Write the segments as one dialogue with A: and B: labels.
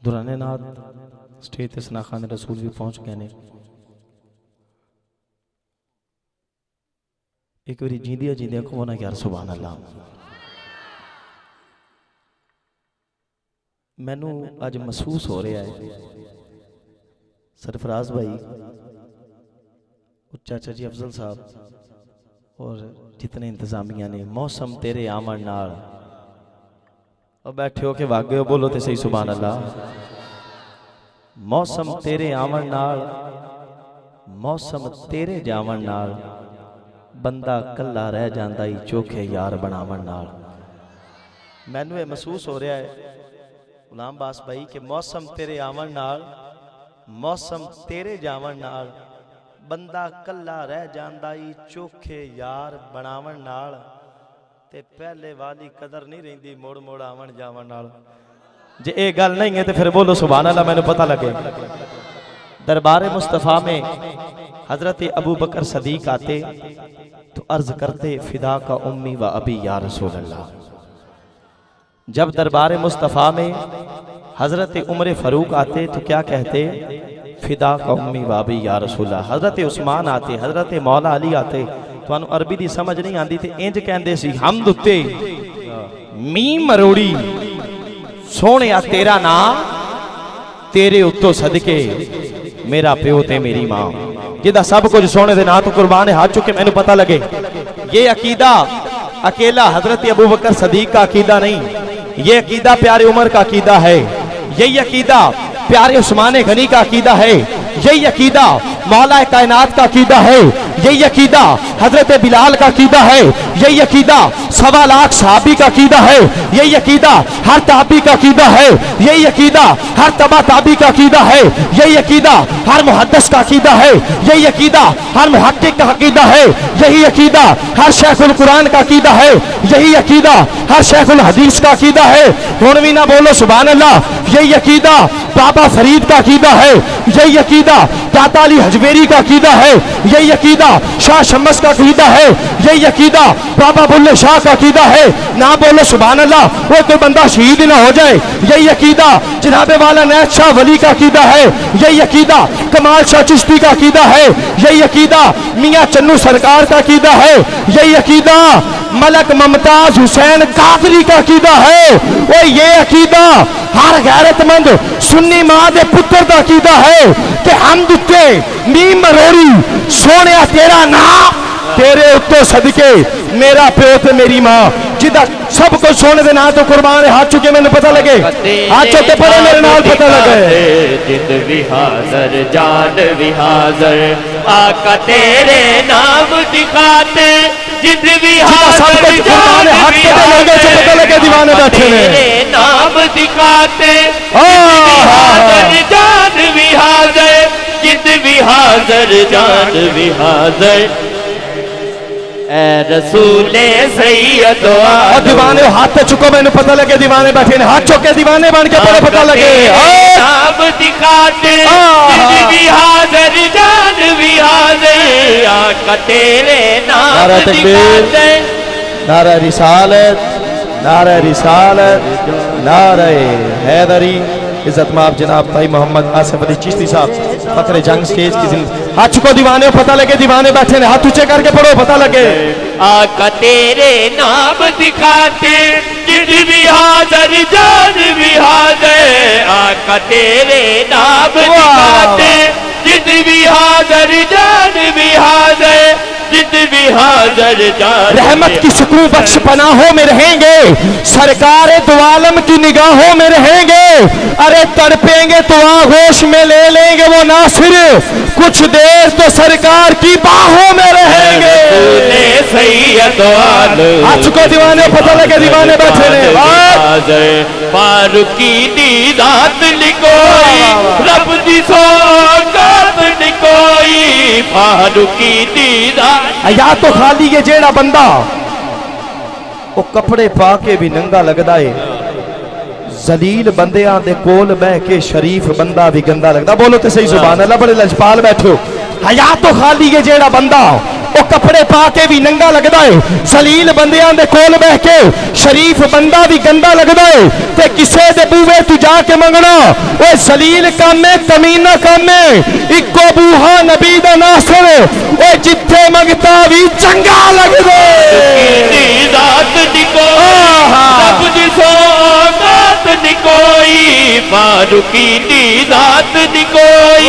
A: दुराने नाथ stage ते सना खान रसूल भी पहुंच गए ने। एक बारी जींदिया जींदिया को ना यार सुभान अल्लाह। मैनू अज महसूस हो रहा है सरफराज भाई, चाचा जी अफजल साहब और जितने इंतजामिया ने, मौसम तेरे आमन नाल, और बैठे हो के वागे हो, बोलो तो सही सुभान अल्लाह। मौसम तेरे आवन नाल, मौसम तेरे जावन नाल, बंदा कला रह जांदा ही चोखे यार बनावन नाल। मैनू ये महसूस हो रहा है गुलाम बास भाई कि मौसम तेरे आवन नाल, मौसम तेरे जावन नाल, बंदा कला रह जांदा ही चोखे यार बनावन नाल। ते पहले वाली कदर नहीं रहिंदी मोड़ मोड़ आवन जावन नाल। जे ये गल नहीं है तो फिर बोलो सुभान अल्लाह, मैंने पता लगे। दरबार मुस्तफ़ा में हजरत अबू बकर सदीक आते तो अर्ज करते फिदा का उम्मी व अबी या रसूल अल्लाह। जब दरबार मुस्तफ़ा में हजरत उमर फारूक आते तो क्या कहते, फिदा का उम्मी व अबी या रसूल अल्लाह। हजरत उस्मान आते, हजरत मौला अली आते, तो अरबी की समझ नहीं आती थी, इंज कहते सी हमद उत्ते मी मरोड़ी सोने तेरा ना, तेरे उत्तों सदके मेरा प्यो ते मेरी मां, जिदा सब कुछ सोने दे ना तो कुर्बान है हाथ चुके। मैंने पता लगे ये अकीदा अकेला हजरत अबू बकर सदीक का अकीदा नहीं, ये अकीदा प्यारे उमर का अकीदा है, यही अकीदा प्यारे उस्मान गनी का अकीदा है, यही अकीदा मौला कायनात का अकीदा है, यही अकीदा हजरत बिलाल का अकीदा है, यही अकीदा 1.25 लाख सहाबी का अकीदा है, यही अकीदा हर ताबी का अकीदा है, यही अकीदा हर तबा ताबी का अकीदा है, यही अकीदा हर मुहद्दिस का अकीदा है, यही अकीदा हर मुहक्किक का अकीदा है, यही अकीदा हर शेखुल कुरान का अकीदा है, यही अकीदा हर शेखुल हदीस का अकीदा है। हुण भी ना बोलो सुभान अल्लाह। यही अकीदा बाबा फरीद का अकीदा है, यही अकीदा दाता अली हजवेरी का अकीदा है, यही अकीदा शाह शम्स का अकीदा है, यही अकीदा बाबा बुल्ले शाह का अकीदा है। ना बोलो सुभान अल्लाह, वो कोई बंदा शहीद ना हो जाए। यही अकीदा जनाबे वाला नैत शाह वली का अकीदा है, यही अकीदा कमाल शाह चिश्ती का अकीदा है, यही अकीदा मियाँ चन्नू सरकार का अकीदा है, यही अकीदा मलक मुमताज हुसैन कादरी का अकीदा है। वो ये अकीदा हर गैरतमंद सुन्नी मां दे पुत्र का अकीदा है कि हम दुते नी मरोड़ी सोने तेरा ना, तेरे उत्तों सदके मेरा प्यो ते मेरी मां, जिदा सब कुछ सोने दे ना तो कुर्बान है। हाथ चुके मैंने पता लगे, हाथ चुके पड़े मेरे नाल पता लगे।
B: जिंद भी हाज़र जान भी हाज़र, आका तेरे नाम दिखाते, जिंद भी हाज़र जान भी हाज़र,
A: पता लगे दीवाने बैठे
B: तेरे नाम दिखाते, हाज़र जान भी हाज़र, जिंद भी हाज़र जान भी हाज़र। ए रसूले सैयद
A: और दीवाने हाथ पे चुको, मैंने पता लगे दीवाने बैठे ने, हाथ चुके दीवाने बन के पड़े पता लगे।
B: नाम दिखाते जिंद भी हाज़र जान भी हाज़र, आका तेरे नाम दिखाते।
A: नारा रिसालत, नारा रिसालत, नारा हैदरी। इज्जत माफ जनाब भाई मोहम्मद आसिफ अली चिश्ती साहब फखरे जंग स्टेज की जिंदगी। हाथ चुको दीवाने, पता लगे दीवाने बैठे ने, हाथ ऊंचे करके पढ़ो पता लगे।
B: आका तेरे नाम दिखाते, जिंद भी हाज़र जान भी हाज़र, आका तेरे नाम दिखाते, जिंद भी हाज़र जान भी हाज़र, जिंद भी हाज़र जान।
A: रहमत की सुकून बख्श पनाहों में रहेंगे, सरकार दो आलम की निगाहों में रहेंगे। अरे तड़पेंगे तो आगोश में ले लेंगे वो नासिर, कुछ देर तो सरकार की बाहों में रहेंगे। आज चुको दीवाने, पता लगे दीवाने बैठे ने।
B: फारूकी दी रात लिखोई, रब दी सौगात लिखोई, फारूकी दी रात।
A: या तो खाली ये जेड़ा बंदा वो कपड़े पा के भी नंगा लगदा है, जलील बंदियां दे कोल बह के शरीफ बंदा भी गंदा लगदा। बोलो तो सही सुभान अल्लाह, बड़े लजपाल बैठो।
C: हया तो खाली है जेड़ा बंदा वो कपड़े पा के भी नंगा लगता है, जलील बंदियां दे कोल बह के शरीफ बंदा भी गंदा लगता है, ते किसे दे बूहे तू जाके मंगना वो जलील काम है, कमीना काम है। इको बूहा नबी दा नासर वो जिथे मंगता भी चंगा लगदे।
B: रात निकोई रब दी सौगात निकोई, फारूकी दी रात निकोई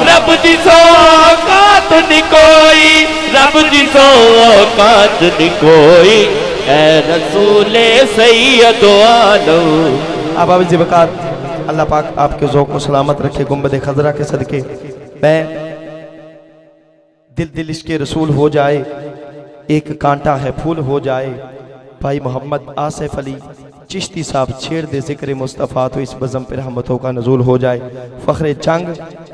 B: रब दी सौगात निकोई, रब दी सौगात निकोई, ऐ रसूले सैयद आलम।
C: अब जी वकार अल्लाह पाक आपके ज़ौक़ को सलामत रखे। गुंबद खजरा के सदके मैं दिल दिल इश्क़ रसूल हो जाए, एक कांटा है फूल हो जाए। भाई मोहम्मद आसिफ अली चिश्ती साहब छेड़ दे ज़िक्र मुस्तफ़ा तो इस बज़म पर रहमतों का नज़ूल हो जाए। फ़ख्र जंग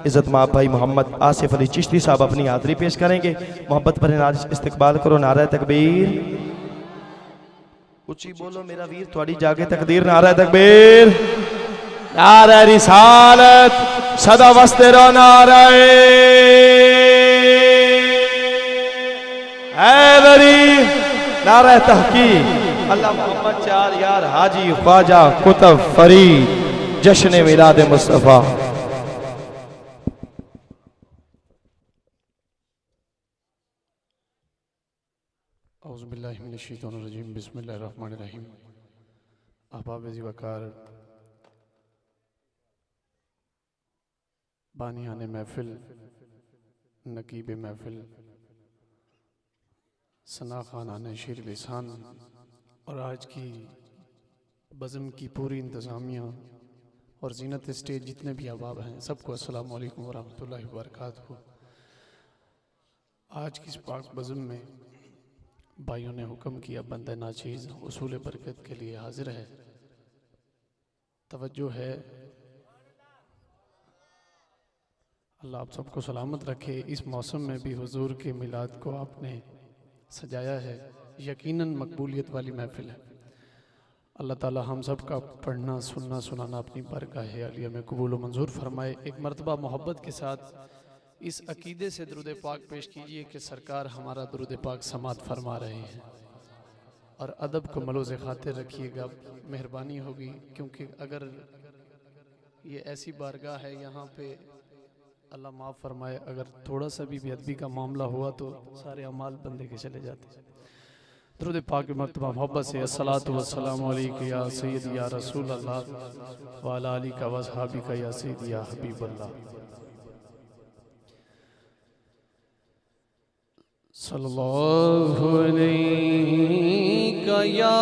C: इज़्ज़त माब भाई मोहम्मद आसिफ अली चिश्ती साहब अपनी हाज़री पेश करेंगे। मोहब्बत पर नाज इस्तकबाल करो। नारा तकबीर, ऊंची बोलो मेरा वीर थोड़ी जागे तकदीर। नारा तकबीर, नारा रिसालत सदा वस्ते रो। नारा हैदरी, नारा तहकीक। अल्लाह मोहम्मद चार यार हाजी ख्वाजा कुतुब फरीद जश्न मिलाद मुस्तफ़ा।
D: औज़ुबिल्लाहि मिनश्शैतानिर्रजीम, बिस्मिल्लाहिर्रहमानिर्रहीम। अहबाब ज़ी वक़ार, बानियाने महफिल, नकीब महफिल, सना खानाने शेर लिसान और आज की बज़म की पूरी इंतज़ामिया और ज़ीनत स्टेज जितने भी अहबाब हैं सबको अस्सलामु अलैकुम वरहमतुल्लाहि वबरकातुहू। आज की इस पाक बज़म में भाइयों ने हुक्म किया बंदा नाचीज़ उसूल बरकत के लिए हाजिर है। तवज्जो है, अल्लाह आप सबको सलामत रखे। इस मौसम में भी हुजूर के मिलाद को आपने सजाया है, यकीनन मकबूलियत वाली महफिल है। अल्लाह ताला हम सब का पढ़ना सुनना सुनाना अपनी बारगाह आलिया में कबूल व मंजूर फरमाए। एक मरतबा मोहब्बत के साथ इस अकीदे से दुरूद पाक पेश कीजिए कि सरकार हमारा दुरूद पाक समात फरमा रहे हैं और अदब को मलोज़ खातिर रखिएगा, मेहरबानी होगी। क्योंकि अगर ये ऐसी बारगाह है यहाँ पे, अल्लाह माफ़ फरमाए, अगर थोड़ा सा भी बेअदबी का मामला हुआ तो सारे अमाल बंदे के चले जाते हैं। दुरूद पाक की मरतबा मोहब्बत से अस्सलातु वस्सलामु अलैका या सय्यदी या रसूल अल्लाह व अला आलिका व अस्हाबिका या सय्यदी या हबीब अल्लाह। सल्लल्लाहु अलैका या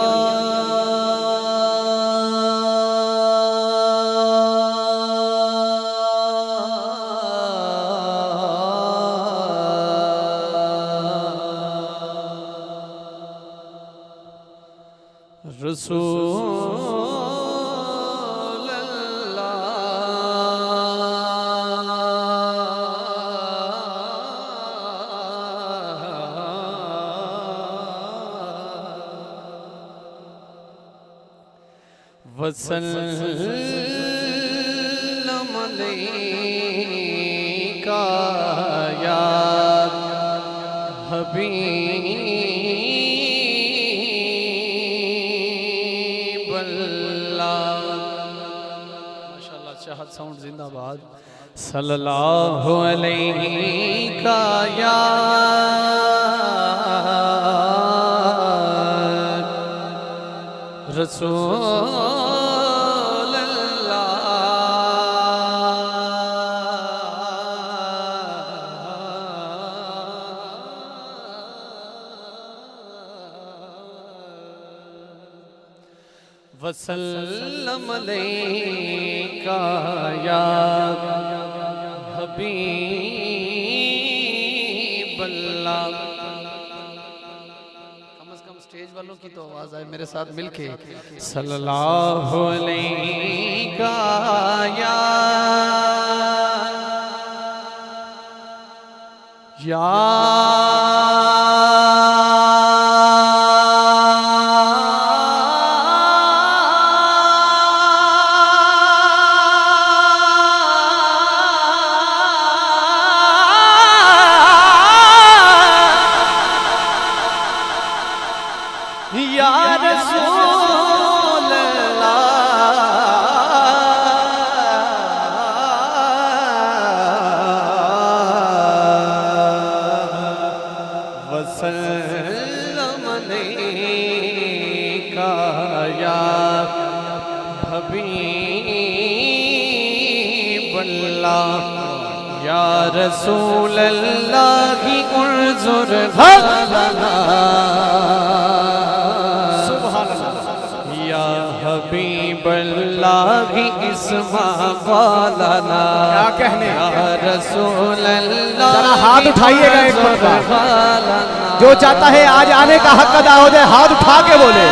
D: रसूल अल्लाह। वसल्लम अलैका या हबीब अल्लाह। माशाअल्लाह, चाहत साउंड जिंदाबाद। सल्लल्लाहु अलैका या रसूल अल्लाह। वसल्लम अलैका या हबीब अल्लाह। स्टेज वालों की तो आवाज आए मेरे साथ मिलके। सल्लल्लाहु अलैका या अल्लाह या रसूल अल्लाह की उर्जुर लना सुभान अल्लाह या हबीब अल्लाह की इस्मा वालना क्या कहने या रसूल अल्लाह
C: जरा हाथ उठाइएगा एक मरतबा जो चाहता है आज आने का हक अदा हो जाए हाथ उठा के बोले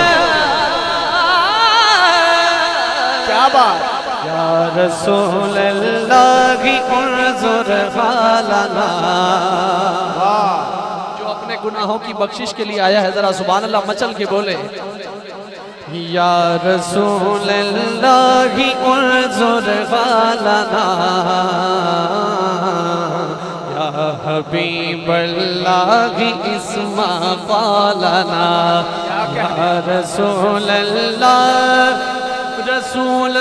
C: क्या बात
D: या रसूल अल्लाह की उर्जुर लना जो अपने गुनाहों की बख्शिश के लिए आया है जरा सुभान अल्लाह मचल के बोले या रसूल अल्लाह की उर्जुर लना या हबीब अल्लाह की इस्मा पालना या रसूल अल्लाह रसूल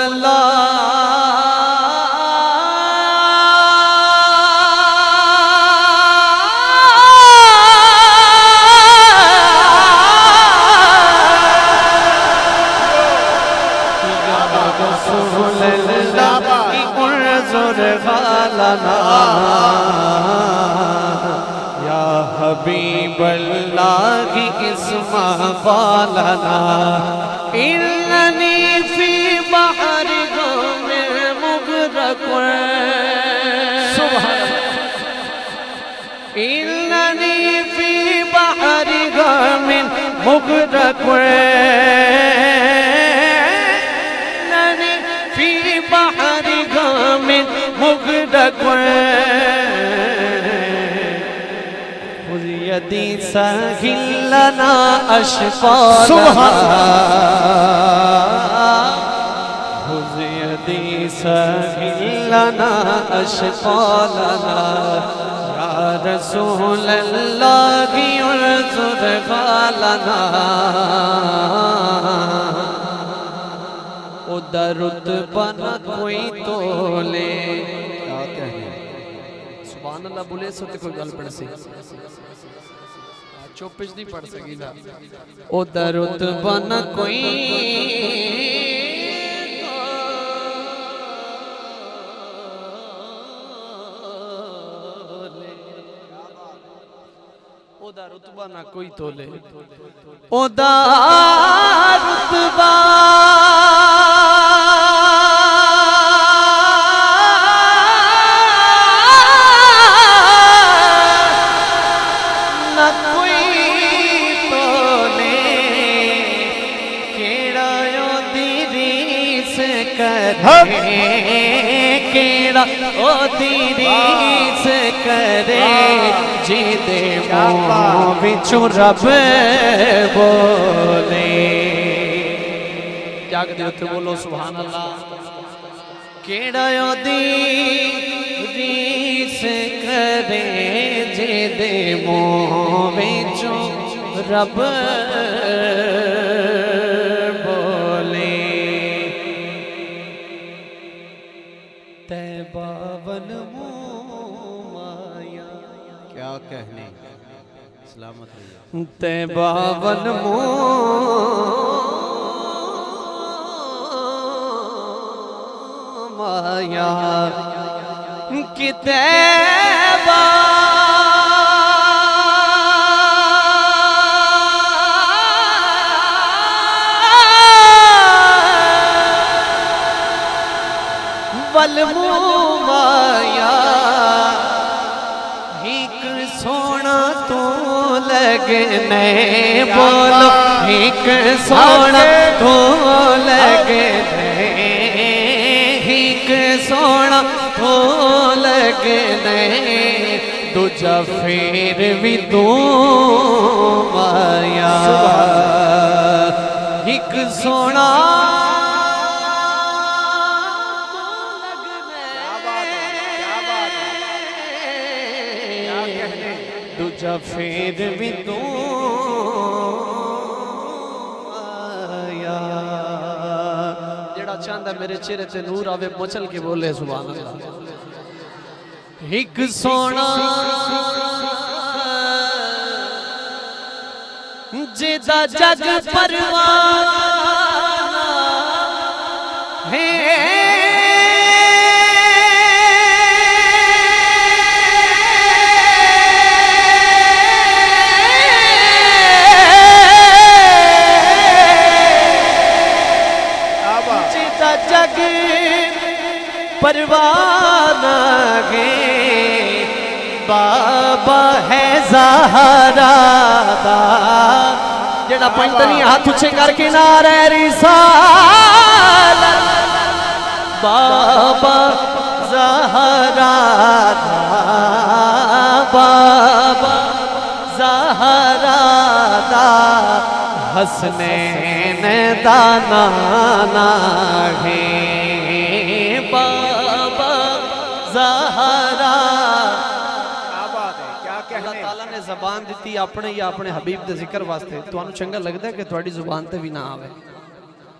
D: या हबीब अल्लाह की इस्मा पालना इन्ननी फी बहर में मुगरक इन्ननी फी बहर में मुगरक इन्ननी फी बहर में मुगरक यदि सहिलना अशफालना यदि सहिलना अशफालना या रसूल अल्लाह की उर्जुर लना उधर रुतबा कोई तोले क्या कहने सुभान अल्लाह बोले सो कोई गल पड़ सी चौपिश नहीं पढ़ सकी था उधर रुतबा न कोई उधर रुतबा न कोई तोले उधर रुतबा केड़ा ओ तेरी से करे जिदे मुँह बिचू रब बोले क्या कहते हो बोलो सुभान अल्लाह केड़ा ओ तेरी से करे जिदे मुँह बिचू रब बावन माया क्या कहने सलामत रहिए ते बावन माया किते माया एक सोना तो लगने बोलो एक सोना तो लगने एक सोना तो लगने दूजा फिर भी तू माया एक सोना दूजा फिर भी तू आया जेड़ा चांदा मेरे चेहरे ते नूर आवे मचल के बोले सुभान अल्लाह एक सोना जिदा जग परवाना है
A: परवाना है बाबा है ज़हरा दा जेड़ा पंजतनी हाथ उछे करके नारे रिसालत बाबा ज़हरा दा बाबा ज़हरा दा हसनैन दा नाना है बाबा ज़हरा। अल्लाह ताला ने ज़बान दी अपने या अपने हबीब दे जिक्र वास्ते तुहानू चंगा लगता है कि थोड़ी जुबान ते भी ना आवे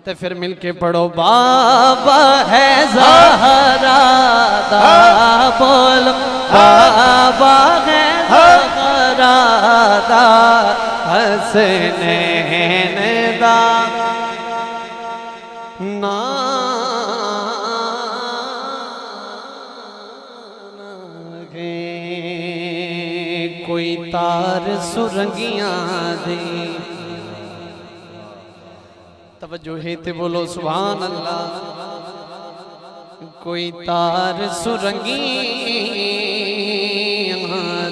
A: ते फिर मिल के पढ़ो बाबा है ज़हरा दा बोलो बाबा है ज़हरा दा हसनैन दा ना कोई तार सुरंगियां दे तवज्जो है ते बोलो सुभान अल्लाह। कोई तार सुरंगियां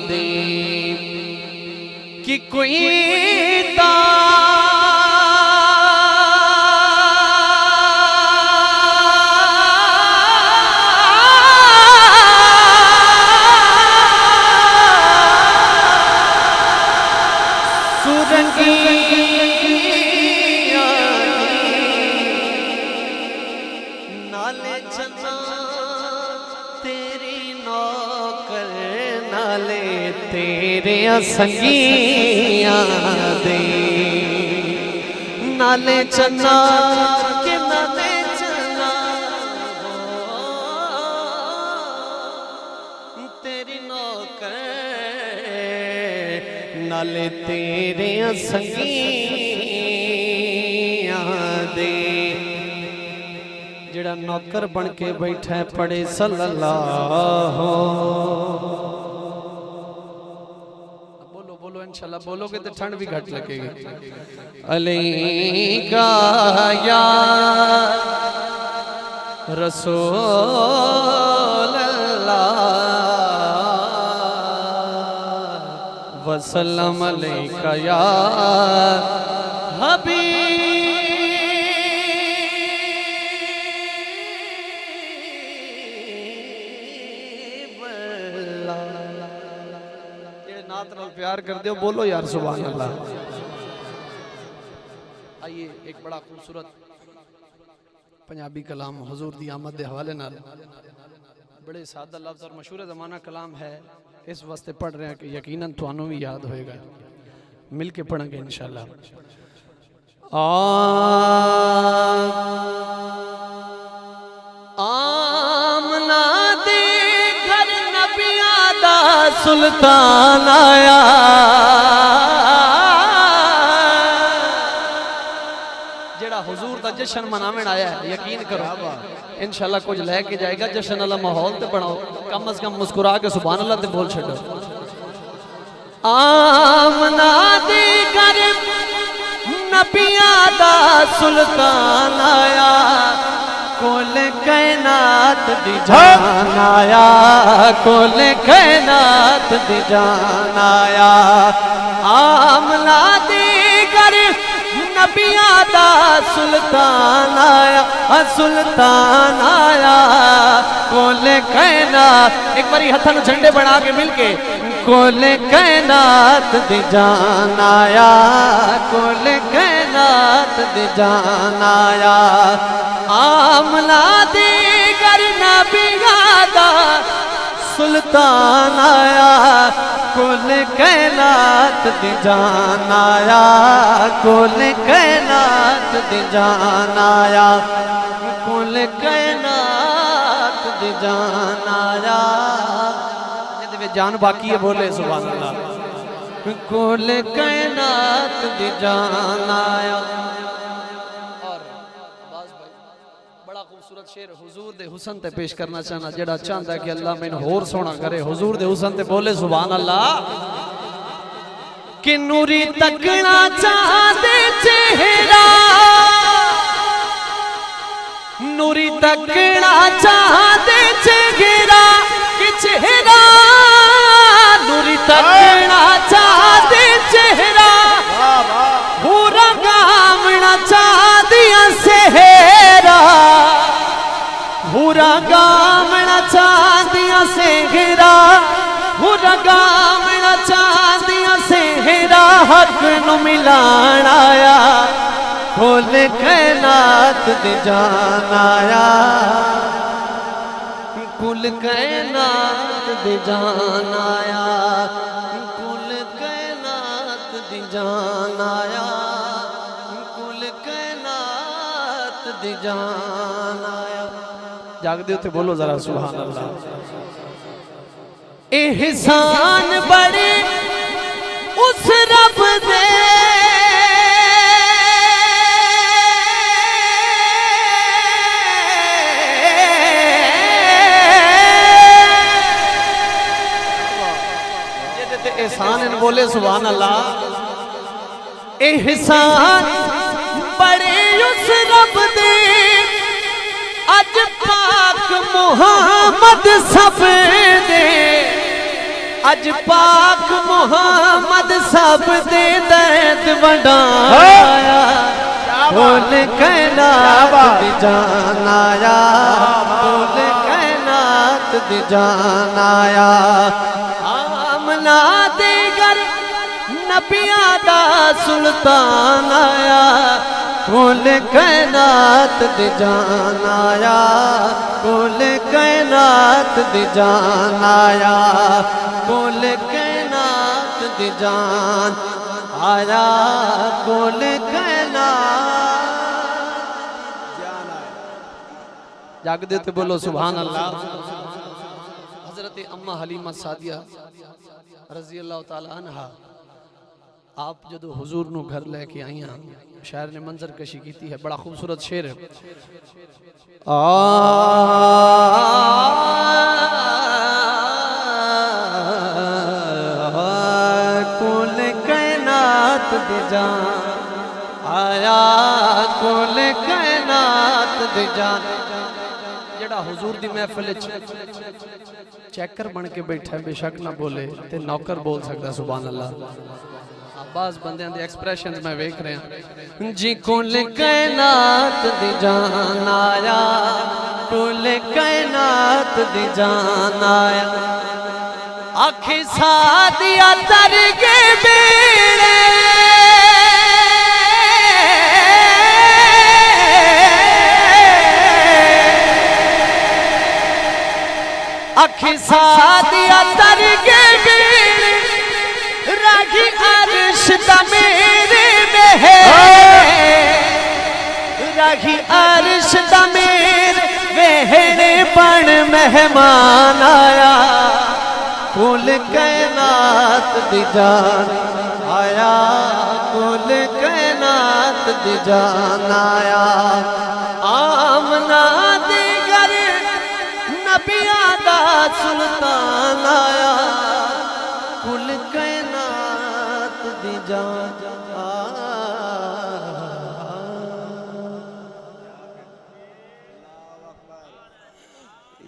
A: दे कि कोई नाले चन्ना तेरी नौकर नाले तेरे संगियां दे नाले चन्ना के नाले चन्ना तेरी नौकर नाले तेरे संगियां दे जेड़ा नौकर बन के बैठा है पढ़े सल्लल्लाहु। बोलो बोलो इंशाल्लाह बोलोगे तो ठंड भी घट लगेगी। अलैका या रसूल अल्लाह वसल्लम अलैका या हबीब प्यार कर दो बोलो यार सुभान अल्लाह। आइए एक बड़ा खूबसूरत पंजाबी कलाम हुजूर दी आमद के हवाले नाल बड़े सादा लफ्ज और मशहूर ज़माना कलाम है इस वास्ते पढ़ रहे हैं कि यकीनन तुहानू भी याद होएगा मिल के पढ़ेंगे इंशाल्लाह। आमना दे घर नबिया दा सुल्तान आया जेड़ा हुजूर दा जश्न मनावन आया है यकीन करो इंशाल्लाह कुछ लेके जाएगा। जश्न वाला माहौल ते बनाओ कम से कम मुस्कुरा के सुभान अल्लाह ते बोल छड़ो। आमना दे घर नबिया दा सुल्तान आया कुल कायनात दी जान आया कुल कायनात दी जान आया। आमना दे घर नबिया दा सुल्तान आया सुल्तान आया कुल कायनात। एक बारी हथन झंडे बना के मिलके कुल कायनात दी जान आया कुल कायनात दी जान आया। आमना दे घर नबिया दा सुल्तान आया कुल कायनात दी जान आया कुल कायनात दी जान आया कुल कायनात दी जान आया। जान बाकी है बोले सुभान अल्लाह। कुल कायनात दी जान आया। और बड़ा खूबसूरत शेर हुजूर दे हुस्न ते पेश करना चाहना जेड़ा चाहता है कि अल्लाह मैनू होर सोना करे हुजूर दे हुस्न ते बोले सुभान अल्लाह। कि नूरी तकना चाहते चेहरा नूरी तकना चाहते
E: सेहरा रगावना चांदियां सेहरा हक नू मिलाण आया खोल कैनात दे जान आया कुल कैनात दे जान आया कुल कैनात दे जान आया कुल कैनात दे जान आया।
D: जागदे उत्ते बोलो जरा सुभान अल्लाह।
E: एहसान बड़े उस रब दे
D: एहसान इन बोले सुभान अल्लाह।
E: एहसान बड़े उस रब दे अज पाक मुहम्मद सब दे अज पाक मुहम्मद सब दे दर्द वंडाया बोल कैनात दी जान आया बोल कैनात दी जान आया। आमना दे घर नबियां दा सुल्तान आया कुल कैनात दे जान आया कुल कैनात दे जान आया कुल कैनात दे जान आया कुल कैनात
D: जागदे उत्ते बोलो सुभान अल्लाह। हजरत अम्मा हलीमा सादिया रजी अल्लाह तआला अन्हा आप जो हुजूर नु घर लेके आई हैं शायर ने मंजर कशी की है बड़ा खूबसूरत शेर है।
E: कुल कैनात दे जान आया कुल कैनात दे जान
D: जेड़ा हुजूर दी महफिल चेकर बन के बैठा है बेशक ना बोले ते नौकर बोल सकता सुभान अल्लाह। बाज बंदे दे एक्सप्रेशंस मैं वेख रहा
E: जी कुल कैनात दी जान आया कुल कैनात दी जान आया आखी सादिया तर के बेड़े आखी सादिया तर के बेड़े रागी अर्श दा मेरे में रागी अर्श दा मेरे वेहड़े बन मेहमान आया कुल कैनात दी जान आया कुल कैनात दी जान आया। आमना दे घर नबियां दा सुल्तान आया कुल कैनात दी जान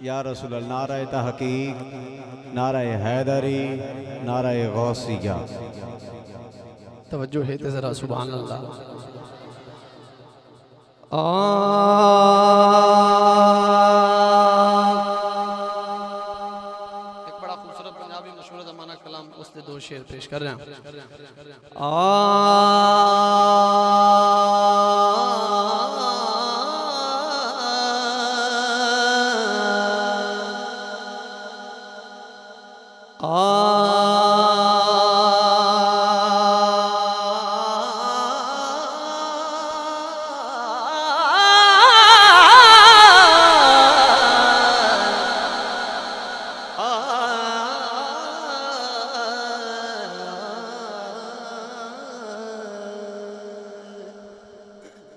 F: या रसूल अल्लाह। नाराए तहकीक नाराए हैदरी नाराए गौसिया।
D: तवज्जो है ते जरा सुभान अल्लाह। एक बड़ा खूबसूरत पंजाबी मशहूर ज़माना कलाम उसने दो शेर पेश कर रहे हैं।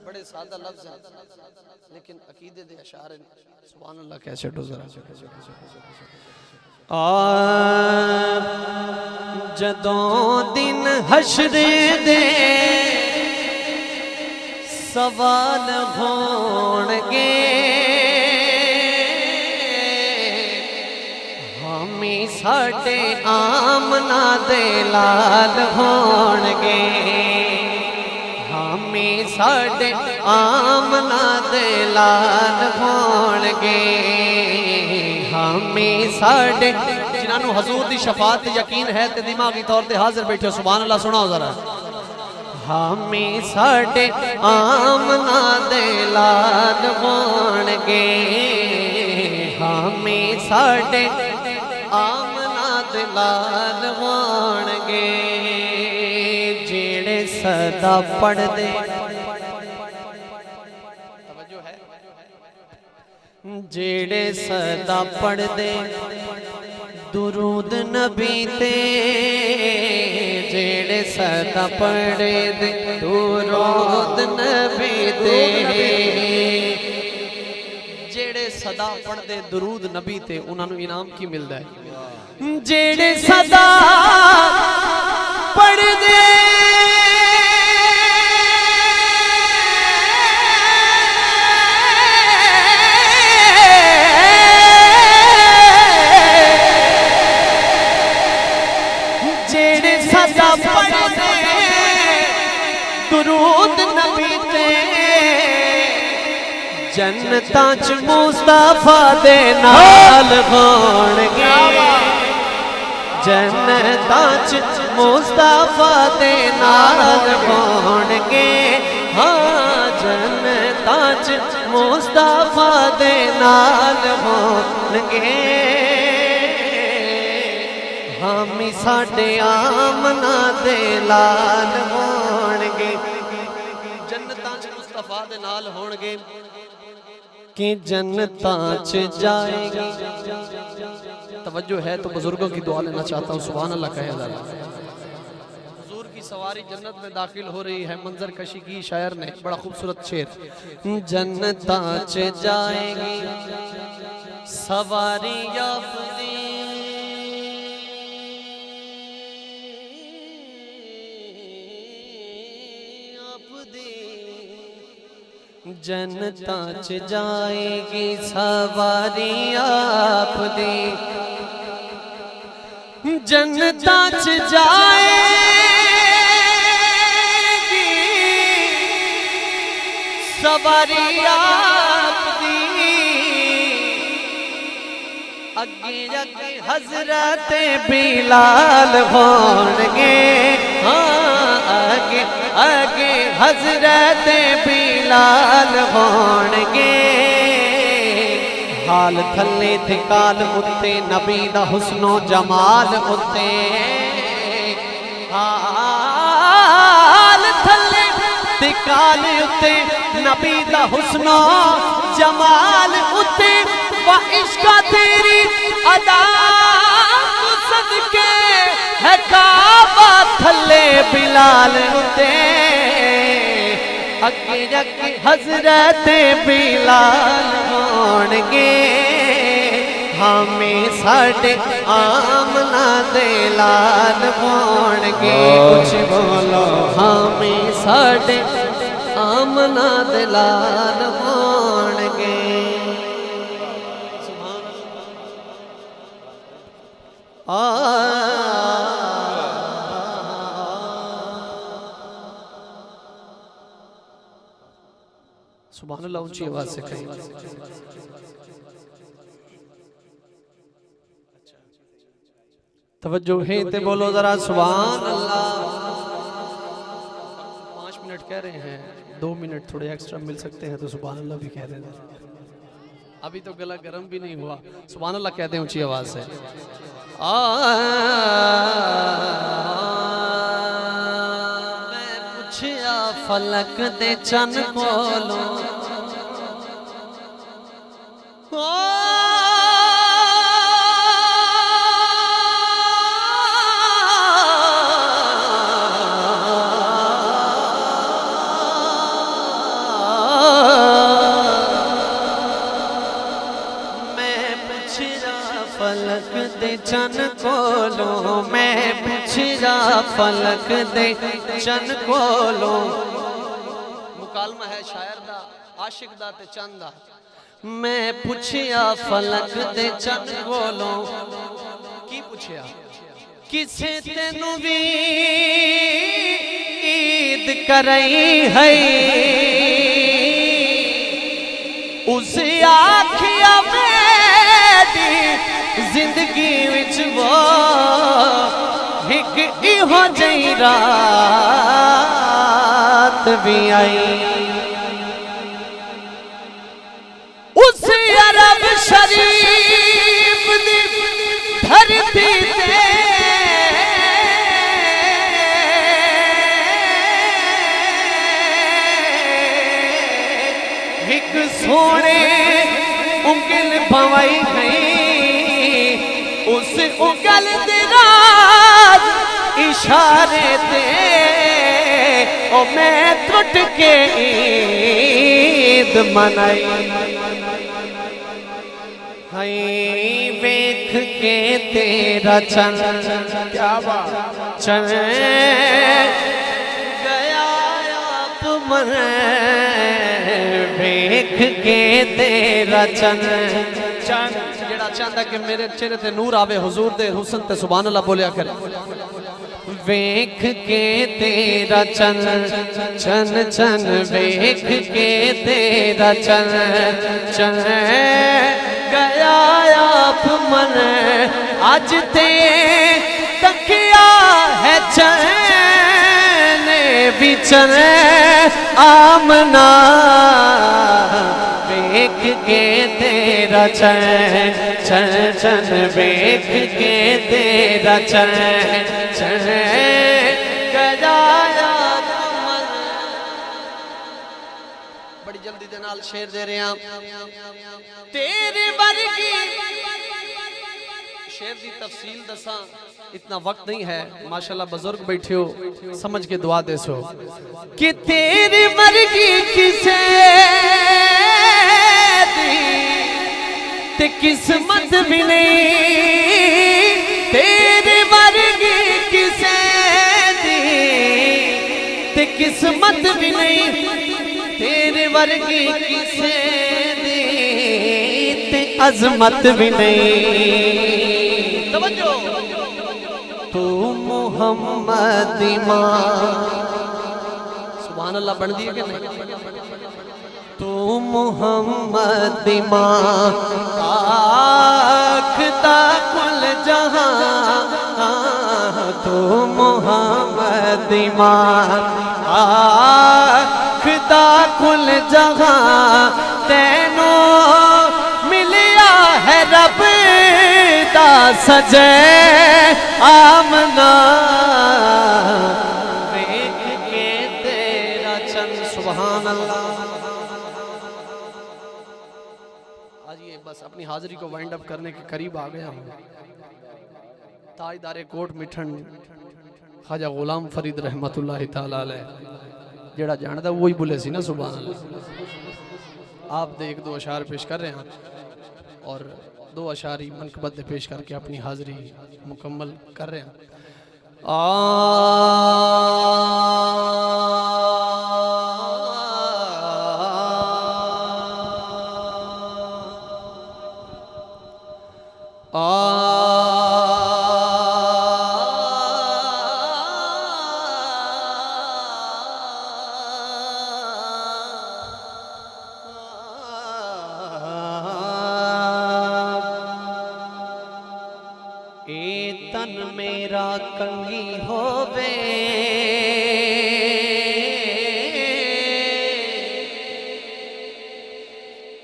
D: बड़े सादा लफ्ज हैं लेकिन अकीदे दे अशार हैं। सुभान अल्लाह कह छो जरा।
E: जदों दिन हशरे दे सवाल होणगे हामी साडे आमना दे लाल होणगे हामी साडे आमना दे लाल होणगे हामी साडे जिन्होंने हजूर की शफात यकीन है तो दिमागी तौर पर हाजिर बैठे सुभान अल्लाह सुनाओ जरा हामी साडे आमना दे लाल होणगे हामी साडे आमना दे लाल होणगे जेड़े सदा पढ़दे जेड़े सदा पढ़दे दुरूद नबी ते जेड़े सदा पढ़े दे दुरूद नबी ते जेड़े सदा पढ़दे दुरूद नबी ते उन्होंने इनाम की मिलता है जेड़े सदा पढ़दे दुरूद नबी ते जन्नतां च मुस्तफा दे नाल होणगे जन्नतां च मुस्तफा दे नाल होणगे हाँ जन्नतां च मुस्तफा दे नाल होणगे हामी साडे आमना दे लाल होणगे जन्नतां च मुस्तफा दे नाल होणगे कि जन्नतां च जाएगी। तवज्जो है तो बुजुर्गों की दुआ लेना चाहता हूँ सुभान अल्लाह कहे जरा हुजूर की सवारी जन्नत में दाखिल हो रही है मंजर कशी की शायर ने बड़ा खूबसूरत शेर जन्नतां च जाएगी सवारी याफ्ती जन्नतां च जाएगी सवारी आप दी जन्नतां च जाएगी सवारी आप दी अगे अगे हजरत बिलाल होणगे हाँ आगे आगे हजरत बिलाल होणगे हाल थले थे काल उत्ते नबी दा हुस्नो जमाल उत्ते हाल थले थे काल उत्ते नबी दा हुस्नो जमाल उत्ते वा इश्का तेरी अदा सदके है काबा थले बिलाल उते अगे अगे हजरत बिलाल होणगे हमें साडे आमना दे लाल होणगे कुछ बोलो हमें साडे आमना दे लाल होणगे सुभान अल्लाह ऊंची आवाज से कहें तवज्जो है ते बोलो जरा सुभान अल्लाह 5 मिनट कह रहे हैं 2 मिनट थोड़े एक्स्ट्रा मिल सकते हैं तो सुभान अल्लाह भी कह देना अभी तो गला गर्म भी नहीं हुआ सुभान अल्लाह कहते हैं ऊंची आवाज से मैं पूछया फलक दे चन कोलो फलक दे चन कोलो मैं पूछया फलक दे चन कोलो मुकालमा है शायर दा आशिक दा ते चंद दा मैं पूछया फलक दे चन कोलो की पूछया किसे तेनू भी ईद करई है उस आखिया मेरी जिंदगी विच वो एक इहो जई रात भी आई। उस अरब शरीफ दी धरती ते एक सोने उंगल पवाई गई। उस उंगल दे राज इशारे ते ओ मैं टुट के ईद मनाई। हाय वेख के तेरा चंद क्या बात चल गया आप मन वेख के तेरा चंद जेड़ा चाहता कि मेरे चेहरे ते नूर आवे हुजूर दे हुस्न ते सुभान अल्लाह बोलिया करे। वेख के तेरा चन चन चन वेख के तेरा चन चन गया आप मन आज ते तकिया है चन बिचन आमना। वेख के तेरा चन चन चन वेख के तेरा चन चन गजाया मन। बड़ी जल्दी दे नाल शेर दे रहे हैं तेरे वर्गी। शेर दी तफसील दसा इतना वक्त नहीं है माशाल्लाह बुजुर्ग बैठे हो समझ के दुआ दे सो कि तेरी वर्गी किसे ते किस्मत भी नहीं। तेरे वर्गी किसे दी ते किस्मत भी नहीं। तेरे वर्गी किसे दी ते अजमत भी नहीं। तवज्जो तू मोहम्मद इमाम सुभान अल्लाह बन दिए कि नहीं। तू मोहम्मद इमाम आखता कुल जहां। तू मोहम्मद इमाम आखता कुल जहां। तेनू मिलिया है रब दा सजे आमना। वेख के तेरा चंद सुभान अल्लाह। बस अपनी हाजिरी को वाइंड अप करने के करीब आ गया हूँ। ताजदारे कोट मिठन ख्वाजा गुलाम फरीद रहमतुल्लाह ताला अलैह जेड़ा जानदा वही बोले सी ना सुभान अल्लाह। आप दे एक दो अशार पेश कर रहे हैं और दो अशारी मनकबत पेश करके अपनी हाजिरी मुकम्मल कर रहे हैं। तन मेरा कंगी होवे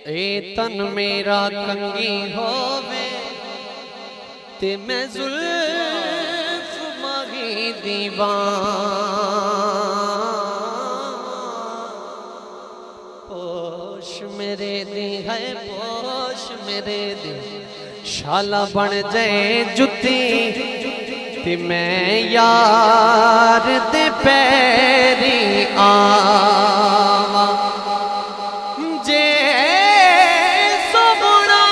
E: ए तन मेरा कंगी होवे ते मैं जुल्फ माही दीवान। पोश मेरे दी है पोश मेरे दी शाला बन जाए जुती ते मैं यार दे पैरी आवा। जे सोना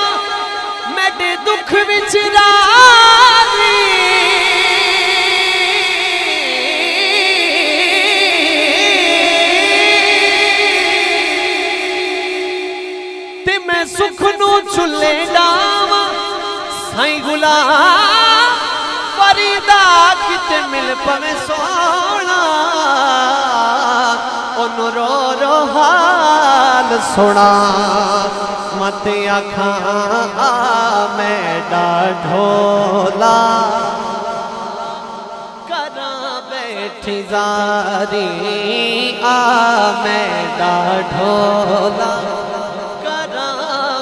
E: मेरे दुख विच राजी ते मैं सुख नू छुले डावा। साईं गुलाम फरीदा किते मिल पवे सोना ओनु रो रो हाल सुना। मत आखा मैं ढोला करा बैठी जारी मैं ढोला करा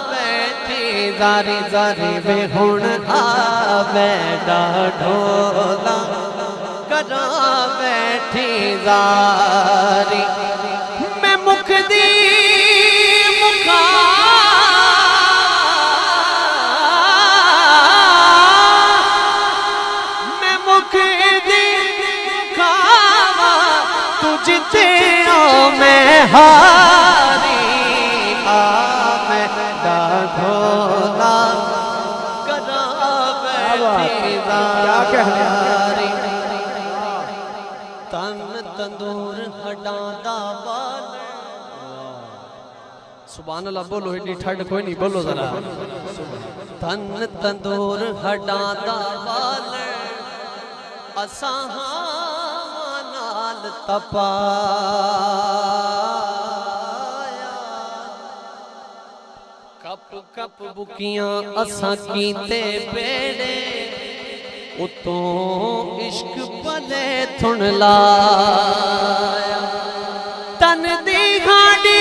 E: बैठी जारी जारी वे हुण मैं ढोला करा बैठी जारी मैं मुकदी मुका मैं मुकदी मुकावा तू जिते मैं हारी मैं ढोला करा बैठी जारी तन तंदूर हटादा बाल सुभान अल्लाह बोलो एडी ठंड कोई नहीं बोलो जरा तन तंदूर हटादा बाल असां नाल तपाया कप कप बुकियां असां कीते बेड़े उतों इश्क पले थुन लाया तन दी गाड़ी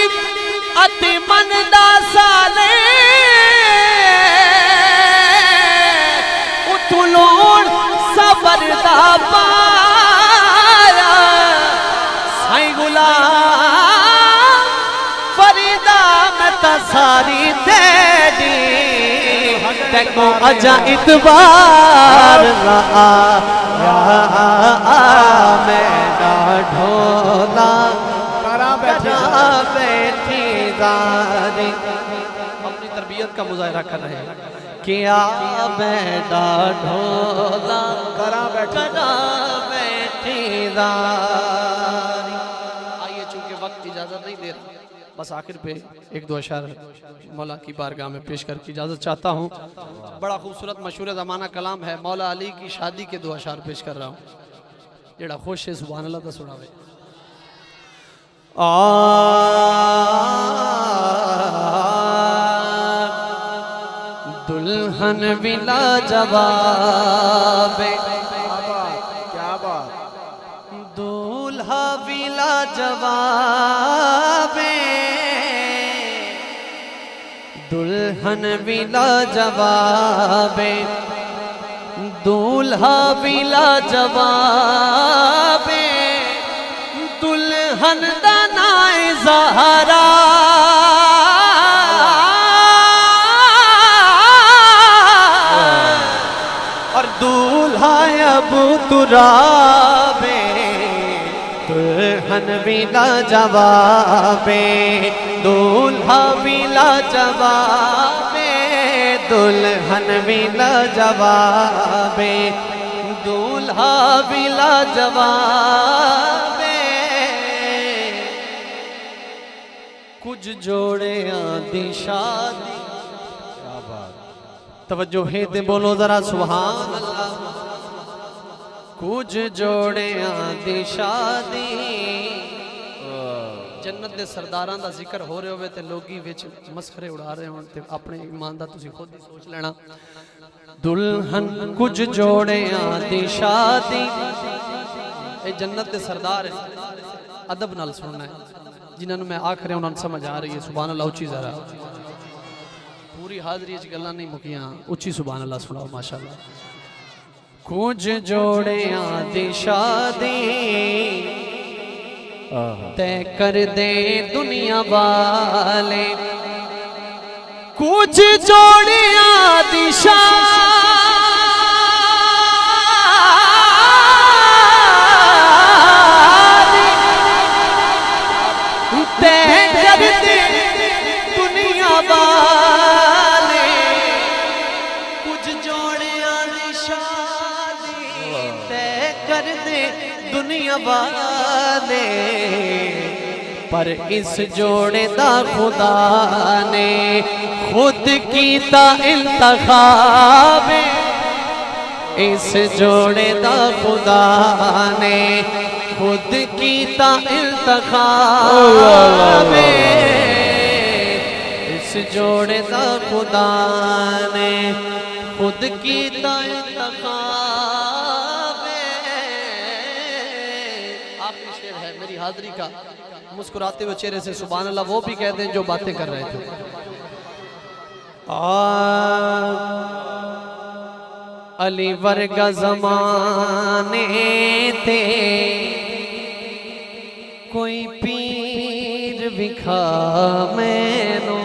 E: अति मन दा साले उतों लोण सबर दा पाया साईं गुलाम फरीदा मैं ता सारी तेरी तेको अजा इतबार मैं ढोला करा बैठी जारी अपनी तरबियत का मुजाहरा कर रहे हैं क्या मैं ढोला करा बैठी जारी। आइए चूंकि वक्त इजाजत नहीं दे रहा बस आखिर पे एक दो अशार मौला की बारगाह में पेश करके इजाज़त चाहता हूँ। बड़ा खूबसूरत मशहूर ज़माना कलाम है मौला अली की शादी के दो अशार पेश कर रहा हूँ जेड़ा खुश है सुभान अल्लाह दा सुनावे। दुल्हन बिला जवाब क्या बात दूल्हा बिला जवाब दुल्हन बिला जवाब दूल्हा बिला जवाब दुल्हन दा नाए ज़हरा और दूल्हा अबू तुराबे दुल्हन बिला जवाबे दूल्हा बिला जवाबे दुल्हन बिला जवाबे दूल्हा बिला जवाबे कुछ जोड़े आदि शादी तवज्जो है दे बोलो जरा सुभान अल्लाह कुछ जोड़े आदि शादी जन्नत दे सरदारां दा जिक्र हो रहे होवे ते लोगी विच मस्खरे उड़ा रहे होण ते अपने ईमान दा तुसी खुद ही सोच लेना। दुल्हन कुछ जोड़े आदि शादी ए जन्नत दे सरदार है अदब नाल सुनना है जिन्हां मैं आख रहा उन्हां समझ आ रही है सुभान अल्लाह उच्ची जरा पूरी हाजरी च गल्लां नहीं मुकियां उच्ची सुभान अल्लाह सुनाओ माशाअल्लाह। कुछ जोड़े आदि शादी तय कर दे दुनिया वाले कुछ जोड़े आदि शादी तय कर दे दुनिया वाले कुछ जोड़े आदि शादी तय कर दे दुनिया वाले पर इस जोड़े दा खुदा ने खुद कीता इंतखाब इस जोड़े दा खुदा ने खुद कीता इंतखाब इस उस जोड़े दा खुदा ने खुद की आखिरी शेर है मेरी हाजिरी का। मुस्कुराते हुए चेहरे से सुभान अल्लाह वो भी कहते हैं जो बातें कर रहे थे। अली वर्गा ज़माने थे कोई पीर विखा मैनू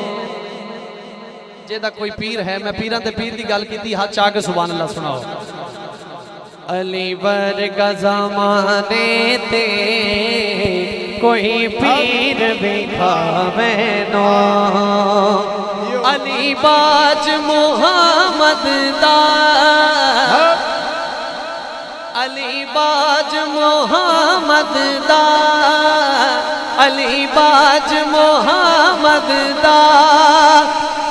E: जेदा कोई पीर है। मैं पीरां ते पीर की गल की, हाथ चाह के सुभान अल्लाह सुनाओ। अली वर्गा ज़माने ते कोई पीर विखा मैनू अली बाज मोहम्मद दा अली बाज मोहम्मद दा अली बाज मोहम्मद दा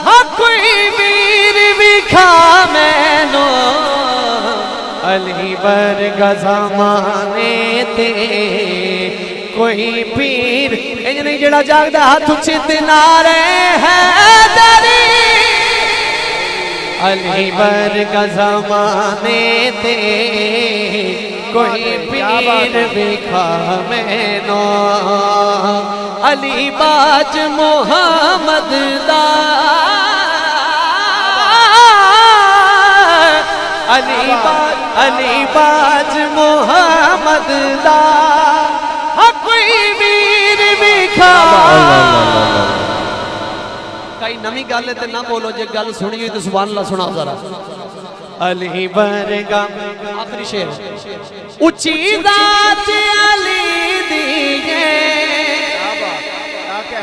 E: हाँ कोई वीर विखा मैनू अली वर्गा ज़माने ते कोई पीर इंज नहीं जड़ा जागदा हाथ उचित नारे है दरी अली वर्गा ज़माने ते कोई पीर विखा मैनू अली बाज मोहम्मद दा अली बाज मोहम्मद दा कोई वीर विखा। कई नवी गल है तो ना बोलो, जे गल सुनी हुई तो सुभान अल्लाह सुनाओ जरा। अली वर्गा आखिरी शेर उची जात अली दी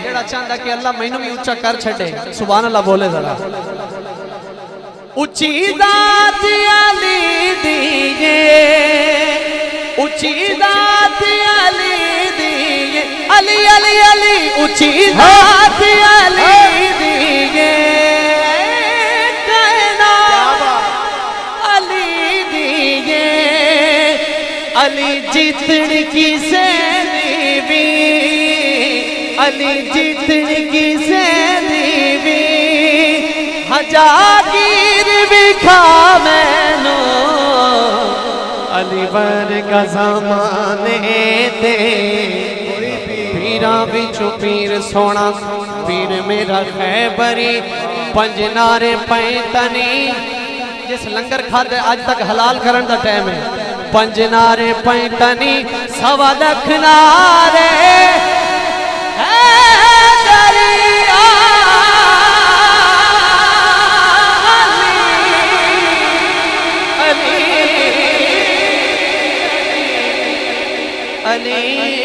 E: जेड़ा चाहता कि अल्लाह मैनू भी उच्चा कर छड़े सुभान अल्लाह बोले जरा। उची जात अली दी उची जात अली दी अली अली अली उची जात अली दी कहना अली दी अली जितन की से भी अली जितन की से भी हजागीर विखा मैनू अली वर्गा ज़माने ते पीरा बिचू पीर सोना पीर मेरा खैबरी पंजनारे पैतनी जिस लंगर खाते आज तक हलाल करन दा टाइम है। पंजनारे पैतनी सवा लख नारे अली